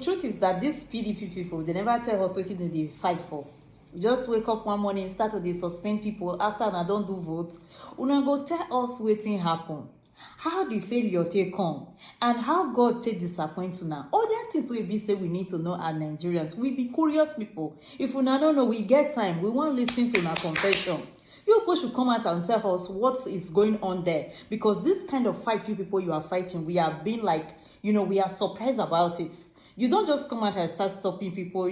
The truth is that these PDP people, they never tell us what they fight for. We just wake up one morning, start to suspend people after I don't do vote. Una go tell us wetin happen, how the failure take come, and how God take disappoint una. All the things we be say we need to know as Nigerians. We be curious people. If una don't know, we get time. We want listen to una confession. You people should come out and tell us what is going on there, because this kind of fight you people you are fighting, we are being like, we are surprised about it. You don't just come out and start stopping people.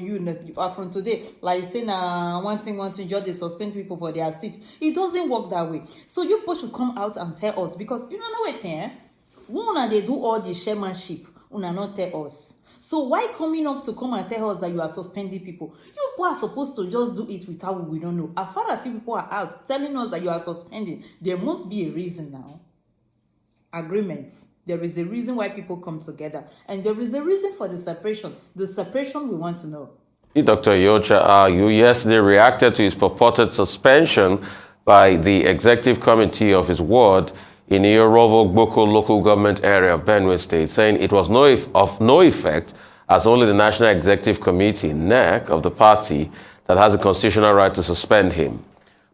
From today, like saying one thing, just they suspend people for their seat. It doesn't work that way. So you people should come out and tell us, because you don't know what, Una they do all the chairmanship, una not tell us. So why coming up to come and tell us that you are suspending people? You people are supposed to just do it without we don't know. As far as you people are out telling us that you are suspending, there must be a reason now. Agreement. There is a reason why people come together. And there is a reason for the separation. The separation we want to know. Dr. Iyorchia, you yesterday reacted to his purported suspension by the executive committee of his ward in Iyorovo Gboko local government area of Benue State, saying it was of no effect, as only the National Executive Committee, NEC, of the party that has the constitutional right to suspend him.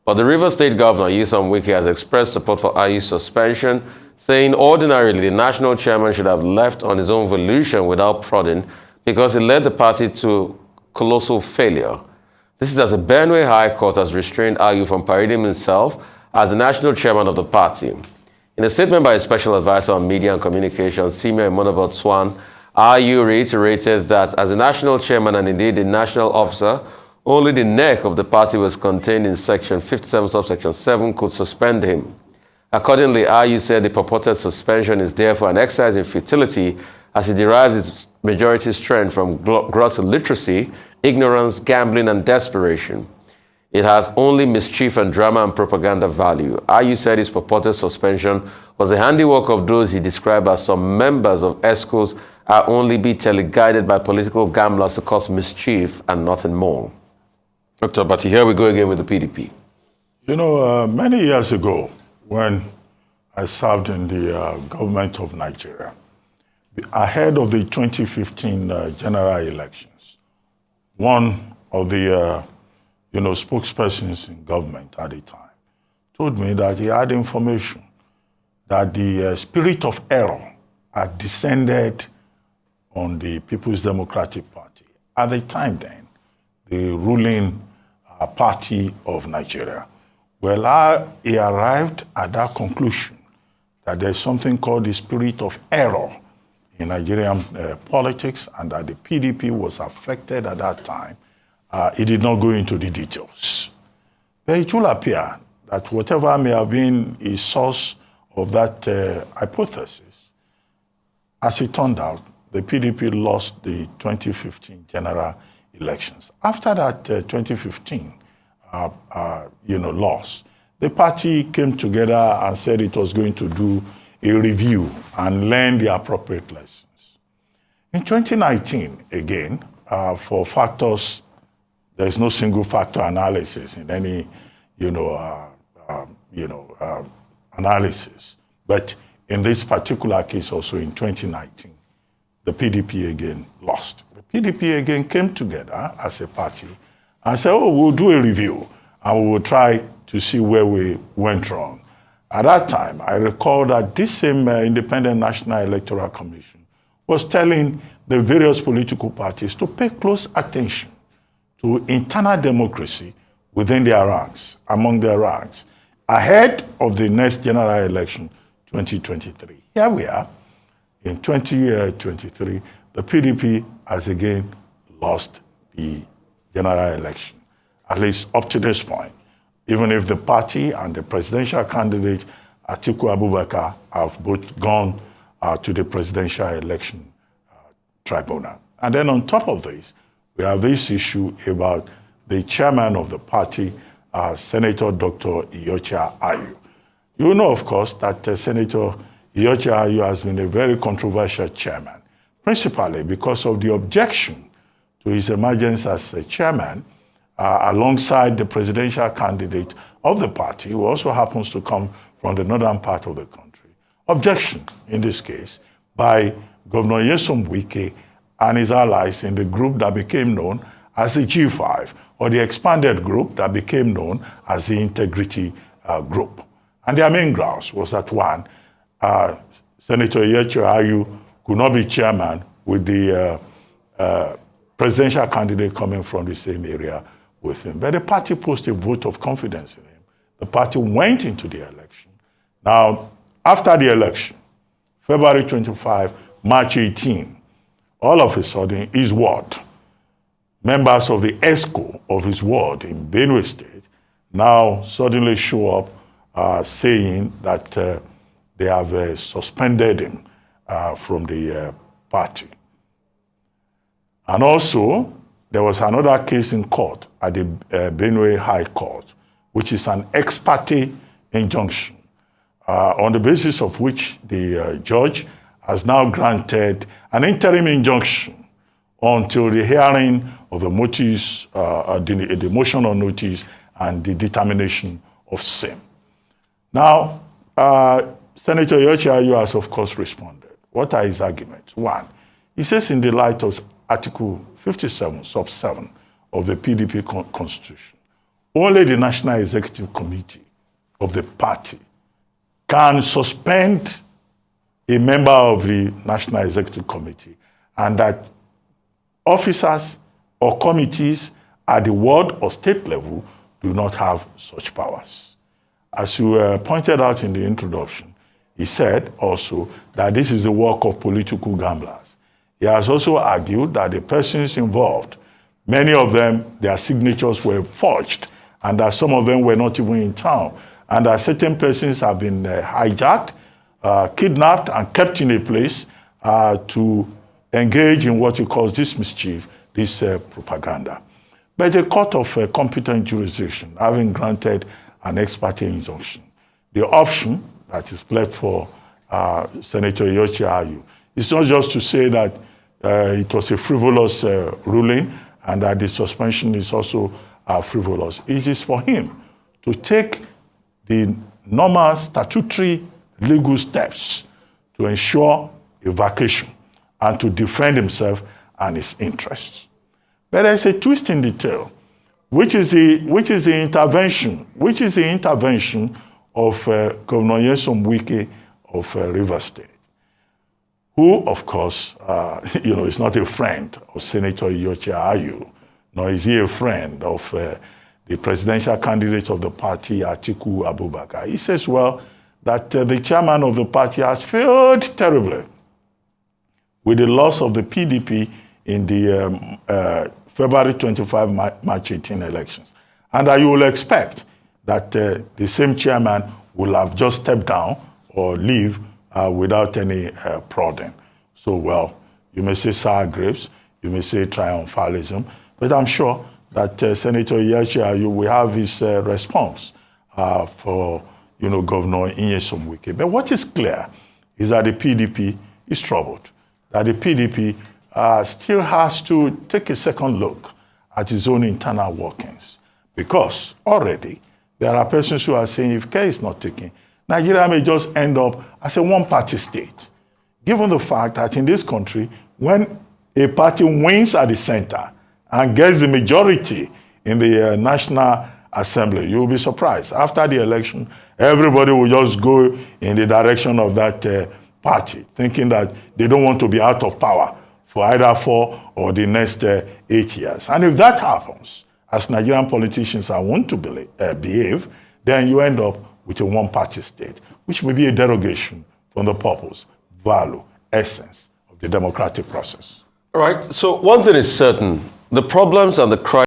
But the Rivers State Governor, deceiv1ng, has expressed support for eyës suspension, saying ordinarily the national chairman should have left on his own volition without prodding because he led the party to colossal failure. This is as the Benue High Court has restrained eyës from parading himself as the national chairman of the party. In a statement by his special advisor on media and communications, Senior Emonabot Swan, eyës reiterated that as the national chairman and indeed the national officer, only the neck of the party was contained in section 57 subsection 7 could suspend him. Accordingly, eyës said the purported suspension is therefore an exercise in futility, as it derives its majority strength from gross illiteracy, ignorance, gambling, and desperation. It has only mischief and drama and propaganda value. eyës said his purported suspension was the handiwork of those he described as some members of ESCOs are only be teleguided by political gamblers to cause mischief and nothing more. Dr. Bati, here we go again with the PDP. Many years ago, when I served in the government of Nigeria, ahead of the 2015 general elections, one of the spokespersons in government at the time told me that he had information that the spirit of error had descended on the People's Democratic Party. At the time then, the ruling party of Nigeria. Well, he arrived at that conclusion that there's something called the spirit of error in Nigerian politics, and that the PDP was affected at that time. He did not go into the details. But it will appear that whatever may have been a source of that hypothesis, as it turned out, the PDP lost the 2015 general elections. After that 2015 loss, the party came together and said it was going to do a review and learn the appropriate lessons. In 2019, again, for factors, there's no single factor analysis in any, analysis. But in this particular case, also in 2019, the PDP again lost. The PDP again came together as a party and said, we'll do a review and we will try to see where we went wrong. At that time, I recall that this same Independent National Electoral Commission was telling the various political parties to pay close attention to internal democracy within their ranks, among their ranks, ahead of the next general election, 2023. Here we are, in 2023, the PDP has again lost the general election, at least up to this point, even if the party and the presidential candidate, Atiku Abubakar, have both gone to the presidential election tribunal. And then on top of this, we have this issue about the chairman of the party, Senator Dr. Iyorchia. You know, of course, that Senator Iyorchia has been a very controversial chairman, principally because of the objection to his emergence as a chairman alongside the presidential candidate of the party, who also happens to come from the northern part of the country. Objection, in this case, by Governor deceiv1ng and his allies in the group that became known as the G5, or the expanded group that became known as the Integrity Group. And their main grounds was that one, Senator Ayu could not be chairman with the presidential candidate coming from the same area with him. But the party posted a vote of confidence in him. The party went into the election. Now, after the election, February 25, March 18, all of a sudden, his ward, members of the ESCO of his ward in Benue State, now suddenly show up saying that they have suspended him from the party. And also, there was another case in court at the Benue High Court, which is an ex parte injunction, on the basis of which the judge has now granted an interim injunction until the hearing of the motions, the motion on notice and the determination of same. Now, Senator Ayu has, of course, responded. What are his arguments? One, he says in the light of Article 57, sub 7 of the PDP constitution, only the National Executive Committee of the party can suspend a member of the National Executive Committee, and that officers or committees at the ward or state level do not have such powers. As you pointed out in the introduction, he said also that this is the work of political gamblers. He has also argued that the persons involved, many of them, their signatures were forged, and that some of them were not even in town, and that certain persons have been hijacked, kidnapped, and kept in a place to engage in what he calls this mischief, this propaganda. But the court of competent jurisdiction, having granted an ex parte injunction, the option that is left for Senator Ayu is not just to say that it was a frivolous ruling and that the suspension is also frivolous. It is for him to take the normal statutory legal steps to ensure a vacation and to defend himself and his interests. But there's a twist in the tale, which is the intervention of Governor Nyesom Wike of Rivers State, who, of course, is not a friend of Senator Ayu, nor is he a friend of the presidential candidate of the party, Atiku Abubakar. He says, well, that the chairman of the party has failed terribly with the loss of the PDP in the February 25, March 18 elections. And that you will expect that the same chairman will have just stepped down or leave without any prodding. So, well, you may say sour grapes, you may say triumphalism, but I'm sure that Senator Ayu will have his response for Governor Nyesom Wike. But what is clear is that the PDP is troubled, that the PDP still has to take a second look at its own internal workings, because already there are persons who are saying if care is not taken, Nigeria may just end up as a one-party state, given the fact that in this country, when a party wins at the center and gets the majority in the National Assembly, you'll be surprised. After the election, everybody will just go in the direction of that party, thinking that they don't want to be out of power for either 4 or the next 8 years. And if that happens, as Nigerian politicians are wont to behave, then you end up with a one-party state, which may be a derogation from the purpose, value, essence of the democratic process. All right. So one thing is certain, the problems and the crises